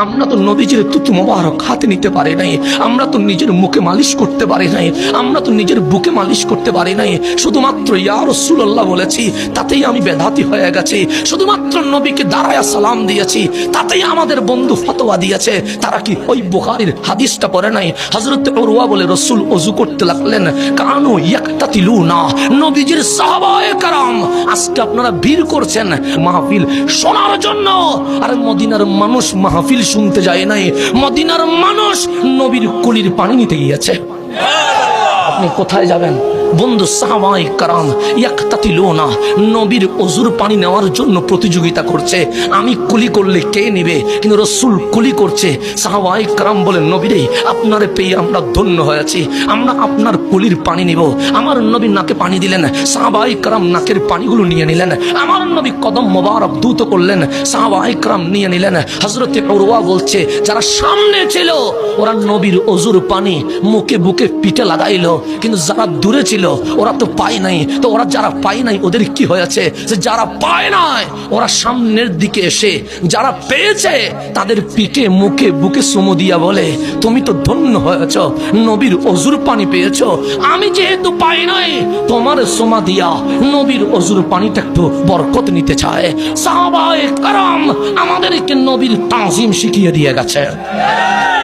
আমরা তো নবীজির তুতু মোবারক হাতে নিতে পারি নাই, আমরা তো নিজের মুখে মালিশ করতে পারি নাই, আমরা তো নিজের বুকে মালিশ করতে পারি নাই। শুধুমাত্র ইয়া রাসূলুল্লাহ বলেছি, তাতেই আমি বেদাতি হয়ে গেছি। শুধুমাত্র নবীকে দাঁড়ায়া সালাম দিয়েছি, তাতেই আমাদের বন্ধু ফতোয়া দিয়েছে। তারা কি ওই বুখারীর হাদিসটা পড়ে নাই? হযরত উরওয়া বলে, রাসূল ওযু করতে লাগলেন, কানু ইয়াকতাতিলুনা, নবীজির সাহাবায়ে কেরাম আজকে আপনারা ভিড় করছেন মাহফিল শোনার জন্য। আর মদিনার মানুষ মাহফিল শুনতে যায় নাই, মদিনার মানুষ নবীর কুলির পানি নিতে গিয়েছে। আপনি কোথায় যাবেন বন্ধু? সাহাবায়ে কেরাম ইয়াকতাতিলুনা, নবীর ওযুর পানি নেওয়ার জন্য প্রতিযোগিতা করছে। আমি কুলি করলে কে নেবে, কিন্তু রাসূল কুলি করছে। সাহাবায়ে কেরাম বলেন, নবী রে, আপনারে পেয়ে আমরা ধন্য হয়েছি, আমরা আপনার কুলির পানি নিব। আমার নবী নাকে পানি দিলেন, সাহাবায়ে কেরাম নাকের পানিগুলো নিয়ে নিলেন। আমার নবী কদম মোবারক দ্রুত করলেন, সাহাবায়ে কেরাম নিয়ে নিলেন। হযরত উরওয়া বলছে, যারা সামনে ছিল ওরা নবীর ওযুর পানি মুখে বুকে পিঠে লাগাইলো, কিন্তু যারা দূরে ছিল ওরা তো পায় নাই। তো ওরা যারা পায় নাই ওদের কি হয়েছে? যে যারা পায় নাই ওরা সামনের দিকে এসে যারা পেয়েছে তাদের পিঠে মুখে বুকে চুমু দিয়া বলে, তুমি তো ধন্য হয়েছ, নবীর ওযুর পানি পেয়েছ। আমি যেহেতু পাই নাই, তোমার চুমা দিয়া নবীর ওযুর পানিটা একটু বরকত নিতে চায়। সাহাবায়ে কেরাম আমাদেরকে নবীর তাজিম শিখিয়ে দিয়ে গেছে।